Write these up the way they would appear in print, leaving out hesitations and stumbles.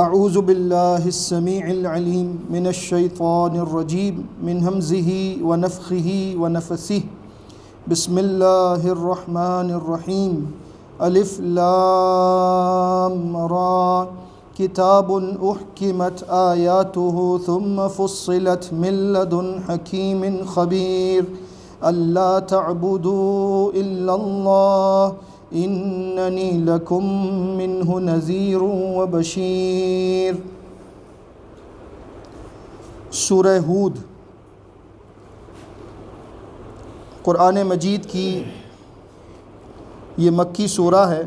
اعوذ باللہ السمیع العلیم من الشیطان الرجیم من ہمزہ ونفخہ ونفثہ بسم اللہ الرحمن الرحیم الف لام را کتاب احکمت آیاتہ ثم فصلت من لدن حکیم خبیر اللہ تعبدوا الا اللہ اننی لکم منہ نذیر و بشیر۔ سورہ ہود قرآن مجید کی یہ مکی سورہ ہے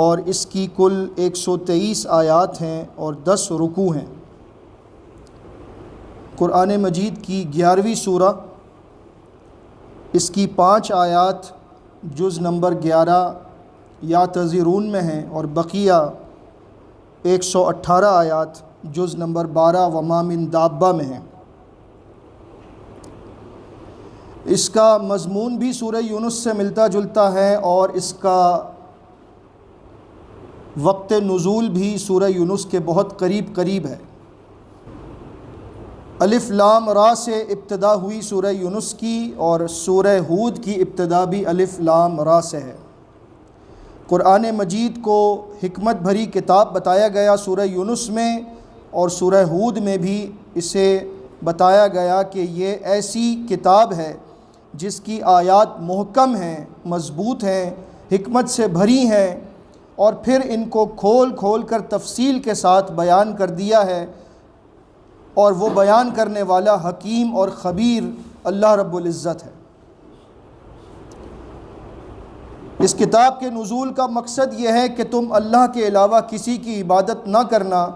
اور اس کی کل 123 آیات ہیں اور 10 رکوع ہیں۔ قرآن مجید کی 11ویں سورہ، اس کی 5 آیات جز نمبر 11 یا تذرون میں ہیں اور بقیہ 118 آیات جز نمبر 12 وما من دابہ میں ہیں۔ اس کا مضمون بھی سورہ یونس سے ملتا جلتا ہے اور اس کا وقت نزول بھی سورہ یونس کے بہت قریب ہے۔ الف لام را سے ابتدا ہوئی سورہ یونس کی اور سورہ ہود کی ابتدا بھی الف لام را سے ہے۔ قرآن مجید کو حکمت بھری کتاب بتایا گیا سورہ یونس میں، اور سورہ ہود میں بھی اسے بتایا گیا کہ یہ ایسی کتاب ہے جس کی آیات محکم ہیں، مضبوط ہیں، حکمت سے بھری ہیں، اور پھر ان کو کھول کھول کر تفصیل کے ساتھ بیان کر دیا ہے، اور وہ بیان کرنے والا حکیم اور خبیر اللہ رب العزت ہے۔ اس کتاب کے نزول کا مقصد یہ ہے کہ تم اللہ کے علاوہ کسی کی عبادت نہ کرنا،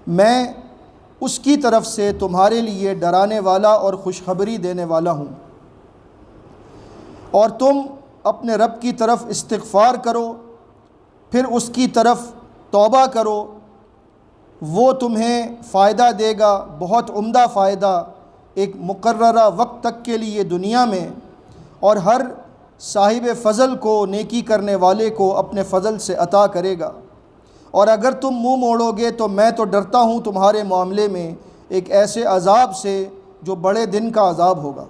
میں اس کی طرف سے تمہارے لیے ڈرانے والا اور خوشخبری دینے والا ہوں، اور تم اپنے رب کی طرف استغفار کرو، پھر اس کی طرف توبہ کرو، وہ تمہیں فائدہ دے گا، بہت عمدہ فائدہ، ایک مقررہ وقت تک کے لیے دنیا میں، اور ہر صاحب فضل کو، نیکی کرنے والے کو اپنے فضل سے عطا کرے گا، اور اگر تم منہ موڑو گے تو میں تو ڈرتا ہوں تمہارے معاملے میں ایک ایسے عذاب سے جو بڑے دن کا عذاب ہوگا۔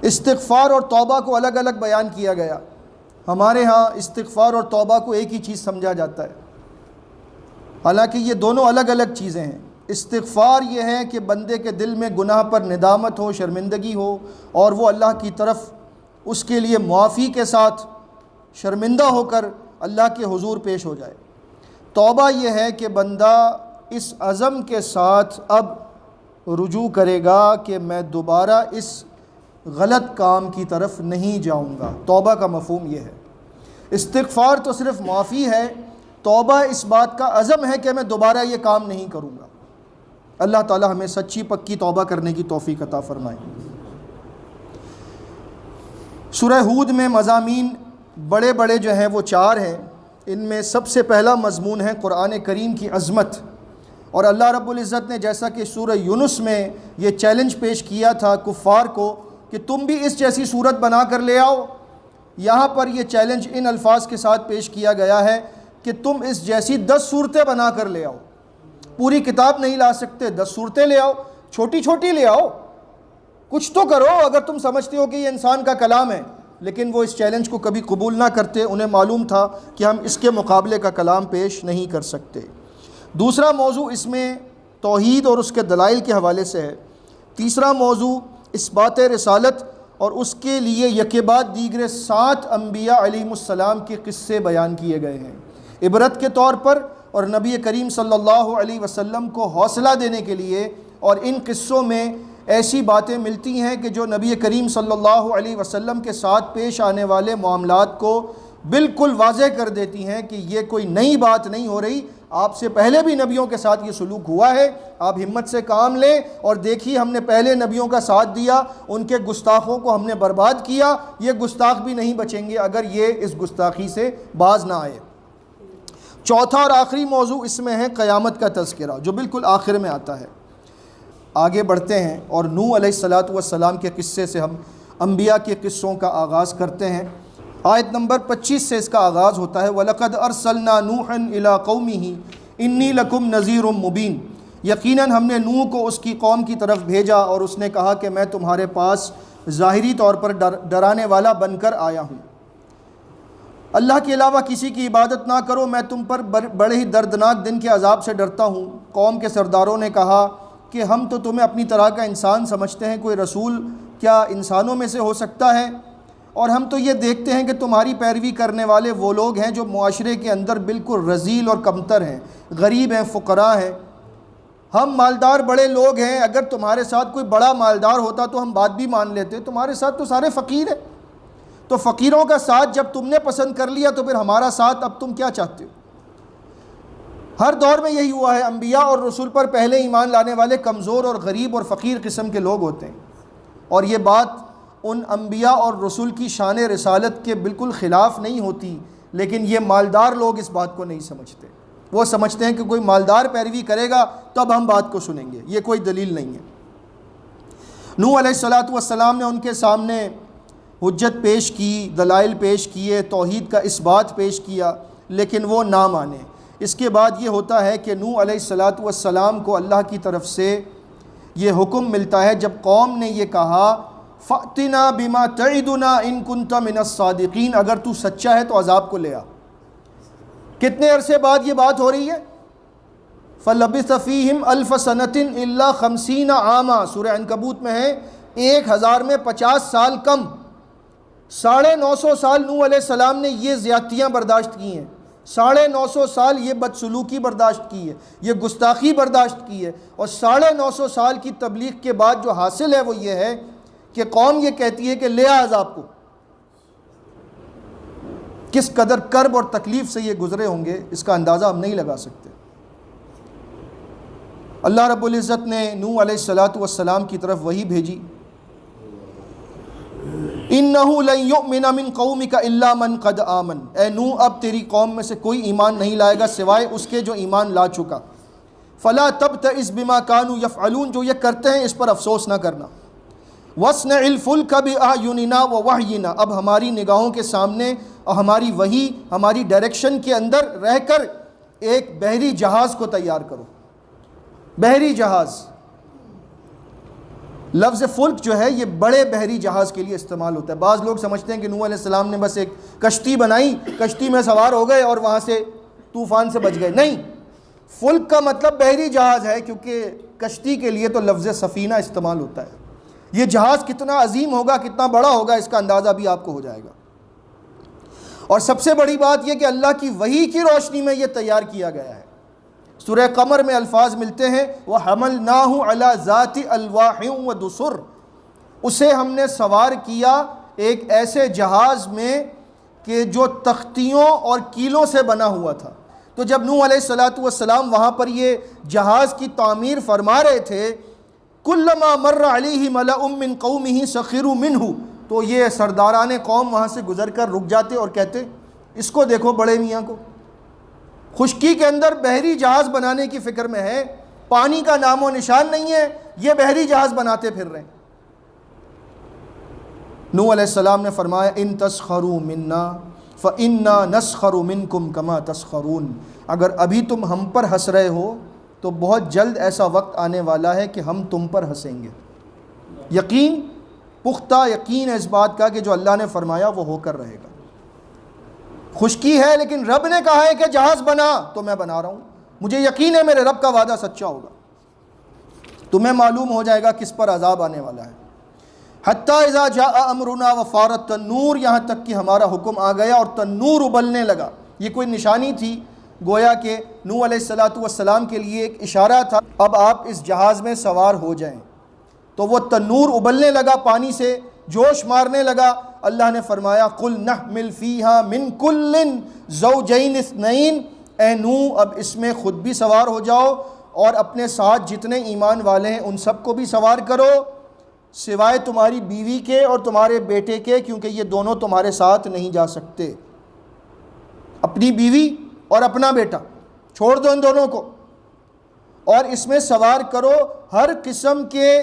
استغفار اور توبہ کو الگ الگ بیان کیا گیا۔ ہمارے ہاں استغفار اور توبہ کو ایک ہی چیز سمجھا جاتا ہے، حالانکہ یہ دونوں الگ الگ چیزیں ہیں۔ استغفار یہ ہے کہ بندے کے دل میں گناہ پر ندامت ہو، شرمندگی ہو، اور وہ اللہ کی طرف اس کے لیے معافی کے ساتھ شرمندہ ہو کر اللہ کے حضور پیش ہو جائے۔ توبہ یہ ہے کہ بندہ اس عزم کے ساتھ اب رجوع کرے گا کہ میں دوبارہ اس غلط کام کی طرف نہیں جاؤں گا۔ توبہ کا مفہوم یہ ہے۔ استغفار تو صرف معافی ہے، توبہ اس بات کا عزم ہے کہ میں دوبارہ یہ کام نہیں کروں گا۔ اللہ تعالی ہمیں سچی پکی توبہ کرنے کی توفیق عطا فرمائے۔ سورہ ہود میں مضامین بڑے جو ہیں وہ 4 ہیں۔ ان میں سب سے پہلا مضمون ہے قرآن کریم کی عظمت، اور اللہ رب العزت نے جیسا کہ سورہ یونس میں یہ چیلنج پیش کیا تھا کفار کو کہ تم بھی اس جیسی صورت بنا کر لے آؤ، یہاں پر یہ چیلنج ان الفاظ کے ساتھ پیش کیا گیا ہے کہ تم اس جیسی 10 صورتیں بنا کر لے آؤ۔ پوری کتاب نہیں لا سکتے، 10 صورتیں لے آؤ، چھوٹی چھوٹی لے آؤ، کچھ تو کرو اگر تم سمجھتے ہو کہ یہ انسان کا کلام ہے۔ لیکن وہ اس چیلنج کو کبھی قبول نہ کرتے، انہیں معلوم تھا کہ ہم اس کے مقابلے کا کلام پیش نہیں کر سکتے۔ دوسرا موضوع اس میں توحید اور اس کے دلائل کے حوالے سے ہے۔ تیسرا موضوع اثبات رسالت اور اس کے لیے یکے بعد دیگر 7 انبیاء علیہم السلام کے قصے بیان کیے گئے ہیں عبرت کے طور پر، اور نبی کریم صلی اللہ علیہ وسلم کو حوصلہ دینے کے لیے، اور ان قصوں میں ایسی باتیں ملتی ہیں کہ جو نبی کریم صلی اللہ علیہ وسلم کے ساتھ پیش آنے والے معاملات کو بالکل واضح کر دیتی ہیں کہ یہ کوئی نئی بات نہیں ہو رہی، آپ سے پہلے بھی نبیوں کے ساتھ یہ سلوک ہوا ہے، آپ ہمت سے کام لیں اور دیکھیے ہم نے پہلے نبیوں کا ساتھ دیا، ان کے گستاخوں کو ہم نے برباد کیا، یہ گستاخ بھی نہیں بچیں گے اگر یہ اس گستاخی سے باز نہ آئے۔ چوتھا اور آخری موضوع اس میں ہے قیامت کا تذکرہ، جو بالکل آخر میں آتا ہے۔ آگے بڑھتے ہیں اور نوح علیہ السلام کے قصے سے ہم انبیاء کے قصوں کا آغاز کرتے ہیں۔ آیت نمبر 25 سے اس کا آغاز ہوتا ہے، وَلَقَدْ أَرْسَلْنَا نُوحًا إِلَىٰ قَوْمِهِ إِنِّي لَكُمْ نَذِيرٌ مُّبِينٌ، یقیناً ہم نے نوح کو اس کی قوم کی طرف بھیجا اور اس نے کہا کہ میں تمہارے پاس ظاہری طور پر ڈرانے والا بن کر آیا ہوں، اللہ کے علاوہ کسی کی عبادت نہ کرو، میں تم پر بڑے ہی دردناک دن کے عذاب سے ڈرتا ہوں۔ قوم کے سرداروں نے کہا کہ ہم تو تمہیں اپنی طرح کا انسان سمجھتے ہیں، کوئی رسول کیا انسانوں میں سے ہو سکتا ہے؟ اور ہم تو یہ دیکھتے ہیں کہ تمہاری پیروی کرنے والے وہ لوگ ہیں جو معاشرے کے اندر بالکل رذیل اور کمتر ہیں، غریب ہیں، فقراء ہیں۔ ہم مالدار بڑے لوگ ہیں، اگر تمہارے ساتھ کوئی بڑا مالدار ہوتا تو ہم بات بھی مان لیتے، تمہارے ساتھ تو سارے فقیر ہیں، تو فقیروں کا ساتھ جب تم نے پسند کر لیا تو پھر ہمارا ساتھ اب تم کیا چاہتے ہو؟ ہر دور میں یہی ہوا ہے، انبیاء اور رسول پر پہلے ایمان لانے والے کمزور اور غریب اور فقیر قسم کے لوگ ہوتے ہیں، اور یہ بات ان انبیاء اور رسول کی شان رسالت کے بالکل خلاف نہیں ہوتی، لیکن یہ مالدار لوگ اس بات کو نہیں سمجھتے۔ وہ سمجھتے ہیں کہ کوئی مالدار پیروی کرے گا تب ہم بات کو سنیں گے، یہ کوئی دلیل نہیں ہے۔ نوح علیہ السلام نے ان کے سامنے حجت پیش کی، دلائل پیش کیے، توحید کا اثبات پیش کیا، لیکن وہ نہ مانے۔ اس کے بعد یہ ہوتا ہے کہ نوح علیہ السلام کو اللہ کی طرف سے یہ حکم ملتا ہے، جب قوم نے یہ کہا فَأْتِنَا بِمَا تَعِدُنَا إِن كُنْتَ مِنَ الصَّادِقِينَ، اگر تو سچا ہے تو عذاب کو لے آ۔ کتنے عرصے بعد یہ بات ہو رہی ہے؟ فَلَبِثَ فِيهِمْ أَلْفَ سَنَةٍ إِلَّا 50 عَامًا، سورہ عنکبوت میں ہے 1000 میں 50 سال کم، 950 سال نوح علیہ السلام نے یہ زیادتیاں برداشت کی ہیں، 950 سال یہ بدسلوکی برداشت کی ہے، یہ گستاخی برداشت کی ہے، اور 950 سال کی تبلیغ کے بعد جو حاصل ہے وہ یہ ہے کہ قوم یہ کہتی ہے کہ لے آ عذاب کو۔ کس قدر کرب اور تکلیف سے یہ گزرے ہوں گے اس کا اندازہ ہم نہیں لگا سکتے۔ اللہ رب العزت نے نوح علیہ السلام کی طرف وحی بھیجی، اِنَّهُ لَن يُؤْمِنَ مِن قَوْمِكَ إِلَّا مَن قَدْ آمَنَ، اے نوح اب تیری قوم میں سے کوئی ایمان نہیں لائے گا سوائے اس کے جو ایمان لا چکا۔ فَلَا تَبْتَئِسْ بِمَا كَانُوا يَفْعَلُونَ، جو یہ کرتے ہیں اس پر افسوس نہ کرنا۔ وَاصْنَعِ الْفُلْكَ بِأَعْيُنِنَا وَوَحْيِنَا، اب ہماری نگاہوں کے سامنے اور ہماری وحی، ہماری ڈائریکشن کے اندر رہ کر ایک بحری جہاز کو تیار کرو۔ بحری جہاز، لفظ فلک جو ہے یہ بڑے بحری جہاز کے لیے استعمال ہوتا ہے۔ بعض لوگ سمجھتے ہیں کہ نوح علیہ السلام نے بس ایک کشتی بنائی، کشتی میں سوار ہو گئے اور وہاں سے طوفان سے بچ گئے، نہیں، فلک کا مطلب بحری جہاز ہے، کیونکہ کشتی کے لیے تو لفظ سفینہ استعمال ہوتا ہے۔ یہ جہاز کتنا عظیم ہوگا، کتنا بڑا ہوگا، اس کا اندازہ بھی آپ کو ہو جائے گا۔ اور سب سے بڑی بات یہ کہ اللہ کی وحی کی روشنی میں یہ تیار کیا گیا ہے۔ سورہ قمر میں الفاظ ملتے ہیں وَحَمَلْنَاهُ عَلَى ذَاتِ أَلْوَاحٍ وَدُسُرٍ، اسے ہم نے سوار کیا ایک ایسے جہاز میں کہ جو تختیوں اور کیلوں سے بنا ہوا تھا۔ تو جب نوح علیہ السلام وہاں پر یہ جہاز کی تعمیر فرما رہے تھے، كُلَّمَا مَرَّ عَلَيْهِ مَلَأٌ مِّن قَوْمِهِ سَخِرُوا مِنْهُ، تو یہ سرداران قوم وہاں سے گزر کر رک جاتے اور کہتے اس کو دیکھو بڑے میاں کو، خشکی کے اندر بحری جہاز بنانے کی فکر میں ہے، پانی کا نام و نشان نہیں ہے، یہ بحری جہاز بناتے پھر رہے ہیں۔ نوح علیہ السلام نے فرمایا ان تسخروا منا فإنا نسخر منکم کما تسخرون، اگر ابھی تم ہم پر ہنس رہے ہو تو بہت جلد ایسا وقت آنے والا ہے کہ ہم تم پر ہنسیں گے۔ یقین، پختہ یقین ہے اس بات کا کہ جو اللہ نے فرمایا وہ ہو کر رہے گا۔ خشکی ہے لیکن رب نے کہا ہے کہ جہاز بنا تو میں بنا رہا ہوں، مجھے یقین ہے میرے رب کا وعدہ سچا ہوگا۔ تمہیں معلوم ہو جائے گا کس پر عذاب آنے والا ہے۔ حتیٰ اذا جاء امرنا وفارت تنور، یہاں تک کہ ہمارا حکم آ گیا اور تنور ابلنے لگا۔ یہ کوئی نشانی تھی، گویا کہ نوح علیہ السلام کے لیے ایک اشارہ تھا، اب آپ اس جہاز میں سوار ہو جائیں۔ تو وہ تنور ابلنے لگا، پانی سے جوش مارنے لگا۔ اللہ نے فرمایا قُلْ نَحْمِلْ فِيهَا مِنْ كُلٍّ زَوْجَيْنِ اثْنَيْنِ، اے نوح اب اس میں خود بھی سوار ہو جاؤ اور اپنے ساتھ جتنے ایمان والے ہیں ان سب کو بھی سوار کرو، سوائے تمہاری بیوی کے اور تمہارے بیٹے کے، کیونکہ یہ دونوں تمہارے ساتھ نہیں جا سکتے۔ اپنی بیوی اور اپنا بیٹا چھوڑ دو ان دونوں کو، اور اس میں سوار کرو ہر قسم کے،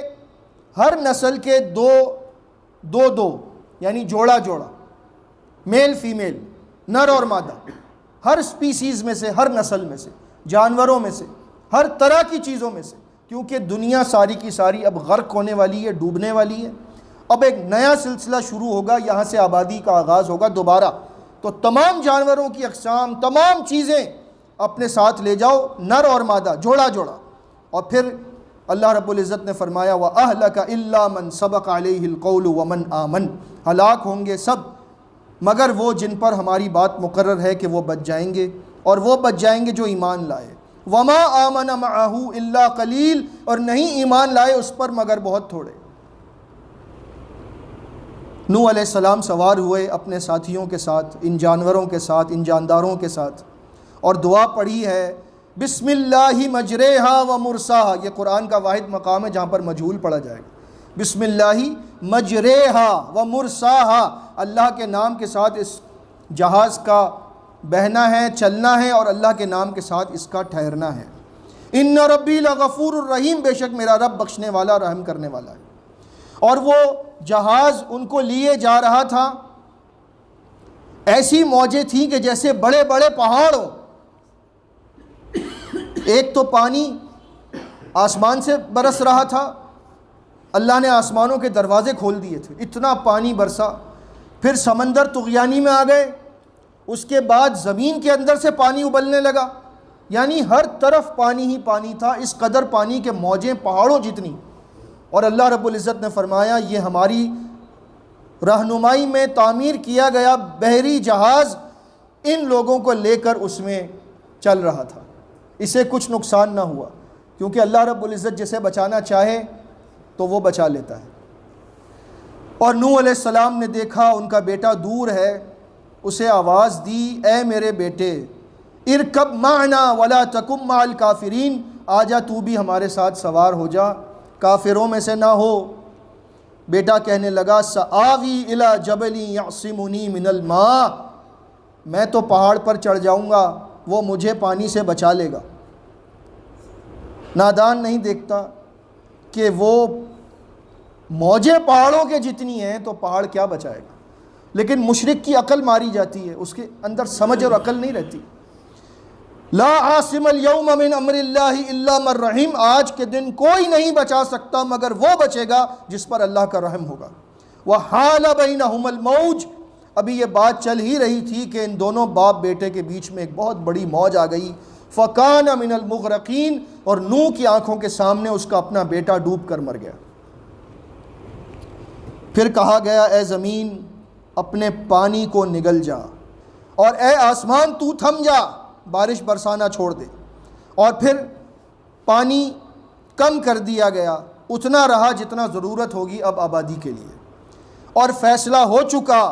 ہر نسل کے دو یعنی جوڑا جوڑا، میل فیمیل، نر اور مادہ، ہر سپیسیز میں سے، ہر نسل میں سے، جانوروں میں سے، ہر طرح کی چیزوں میں سے، کیونکہ دنیا ساری کی ساری اب غرق ہونے والی ہے، ڈوبنے والی ہے۔ اب ایک نیا سلسلہ شروع ہوگا، یہاں سے آبادی کا آغاز ہوگا دوبارہ، تو تمام جانوروں کی اقسام، تمام چیزیں اپنے ساتھ لے جاؤ، نر اور مادہ، جوڑا جوڑا۔ اور پھر اللہ رب العزت نے فرمایا وَأَهْلَكَ إِلَّا مَنْ سَبَقَ عَلَيْهِ الْقَوْلُ وَمَنْ آمَنَ، ہلاک ہوں گے سب مگر وہ جن پر ہماری بات مقرر ہے کہ وہ بچ جائیں گے، اور وہ بچ جائیں گے جو ایمان لائے۔ وَمَا آمَنَ مَعَهُ إِلَّا قَلِيلٌ، اور نہیں ایمان لائے اس پر مگر بہت تھوڑے۔ نوح علیہ السلام سوار ہوئے اپنے ساتھیوں کے ساتھ، ان جانوروں کے ساتھ، ان جانداروں کے ساتھ، اور دعا پڑھی ہے بسم اللہ مجریہا و مرساہا۔ یہ قرآن کا واحد مقام ہے جہاں پر مجہول پڑھا جائے گا۔ بسم اللہ مجریہا و مرساہا، اللہ کے نام کے ساتھ اس جہاز کا بہنا ہے، چلنا ہے، اور اللہ کے نام کے ساتھ اس کا ٹھہرنا ہے۔ ان ربی لغفور الرحیم، بے شک میرا رب بخشنے والا، رحم کرنے والا ہے۔ اور وہ جہاز ان کو لیے جا رہا تھا، ایسی موجیں تھیں کہ جیسے بڑے بڑے پہاڑ ہوں۔ ایک تو پانی آسمان سے برس رہا تھا، اللہ نے آسمانوں کے دروازے کھول دیے تھے، اتنا پانی برسا۔ پھر سمندر طغیانی میں آ گئے، اس کے بعد زمین کے اندر سے پانی ابلنے لگا، یعنی ہر طرف پانی ہی پانی تھا، اس قدر پانی کے موجیں پہاڑوں جتنی۔ اور اللہ رب العزت نے فرمایا یہ ہماری رہنمائی میں تعمیر کیا گیا بحری جہاز ان لوگوں کو لے کر اس میں چل رہا تھا، اسے کچھ نقصان نہ ہوا، کیونکہ اللہ رب العزت جسے بچانا چاہے تو وہ بچا لیتا ہے۔ اور نوح علیہ السلام نے دیکھا ان کا بیٹا دور ہے، اسے آواز دی اے میرے بیٹے ارکب معنا ولا تکم مع الکافرین، آجا تو بھی ہمارے ساتھ سوار ہو جا، کافروں میں سے نہ ہو۔ بیٹا کہنے لگا سآوی الی جبل یعصمنی من الماء، میں تو پہاڑ پر چڑھ جاؤں گا، وہ مجھے پانی سے بچا لے گا۔ نادان نہیں دیکھتا کہ وہ موجیں پہاڑوں کے جتنی ہیں تو پہاڑ کیا بچائے گا، لیکن مشرک کی عقل ماری جاتی ہے، اس کے اندر سمجھ اور عقل نہیں رہتی۔ لا عاصم اليوم من امر اللہ الا من رحم، آج کے دن کوئی نہیں بچا سکتا مگر وہ بچے گا جس پر اللہ کا رحم ہوگا۔ وحال بینہم الموج، ابھی یہ بات چل ہی رہی تھی کہ ان دونوں باپ بیٹے کے بیچ میں ایک بہت بڑی موج آ گئی۔ فکان من المغرقین، اور نوح کی آنکھوں کے سامنے اس کا اپنا بیٹا ڈوب کر مر گیا۔ پھر کہا گیا اے زمین اپنے پانی کو نگل جا، اور اے آسمان تو تھم جا، بارش برسانا چھوڑ دے۔ اور پھر پانی کم کر دیا گیا، اتنا رہا جتنا ضرورت ہوگی اب آبادی کے لیے، اور فیصلہ ہو چکا،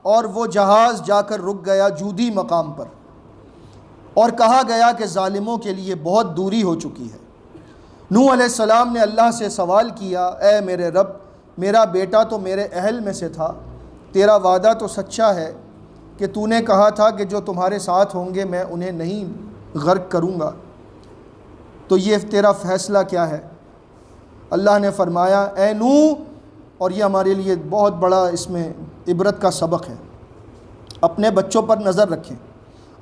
اور وہ جہاز جا کر رک گیا جودی مقام پر، اور کہا گیا کہ ظالموں کے لیے بہت دوری ہو چکی ہے۔ نوح علیہ السلام نے اللہ سے سوال کیا اے میرے رب، میرا بیٹا تو میرے اہل میں سے تھا، تیرا وعدہ تو سچا ہے کہ تو نے کہا تھا کہ جو تمہارے ساتھ ہوں گے میں انہیں نہیں غرق کروں گا، تو یہ تیرا فیصلہ کیا ہے؟ اللہ نے فرمایا اے نوح، اور یہ ہمارے لیے بہت بڑا اس میں عبرت کا سبق ہے، اپنے بچوں پر نظر رکھیں۔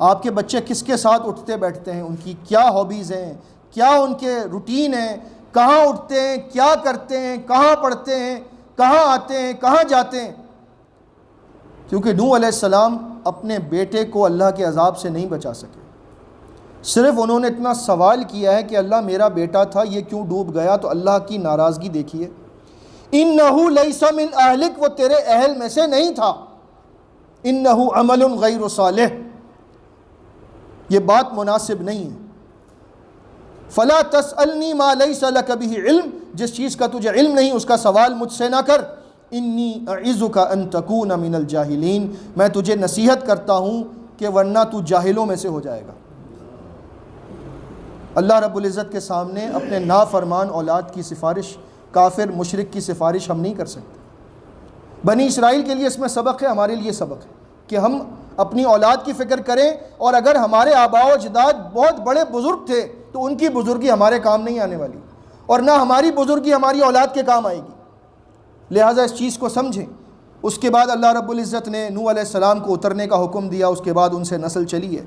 آپ کے بچے کس کے ساتھ اٹھتے بیٹھتے ہیں، ان کی کیا ہابیز ہیں، کیا ان کے روٹین ہیں، کہاں اٹھتے ہیں، کیا کرتے ہیں، کہاں پڑھتے ہیں، کہاں آتے ہیں، کہاں جاتے ہیں۔ کیونکہ نوح علیہ السلام اپنے بیٹے کو اللہ کے عذاب سے نہیں بچا سکے، صرف انہوں نے اتنا سوال کیا ہے کہ اللہ میرا بیٹا تھا یہ کیوں ڈوب گیا، تو اللہ کی ناراضگی دیکھیے، انہ لیس من اہلک، وہ تیرے اہل میں سے نہیں تھا، انہ عمل غیر صالح، یہ بات مناسب نہیں ہے۔ فلا تسألنی ما لیس لک بہ علم، جس چیز کا تجھے علم نہیں اس کا سوال مجھ سے نہ کر، انی اعظک ان تکون من الجاہلین، میں تجھے نصیحت کرتا ہوں کہ ورنہ تو جاہلوں میں سے ہو جائے گا۔ اللہ رب العزت کے سامنے اپنے نافرمان اولاد کی سفارش، کافر مشرک کی سفارش ہم نہیں کر سکتے۔ بنی اسرائیل کے لیے اس میں سبق ہے، ہمارے لیے سبق ہے کہ ہم اپنی اولاد کی فکر کریں، اور اگر ہمارے آباء و اجداد بہت بڑے بزرگ تھے تو ان کی بزرگی ہمارے کام نہیں آنے والی، اور نہ ہماری بزرگی ہماری اولاد کے کام آئے گی۔ لہٰذا اس چیز کو سمجھیں اس کے بعد اللہ رب العزت نے نوح علیہ السلام کو اترنے کا حکم دیا، اس کے بعد ان سے نسل چلی ہے۔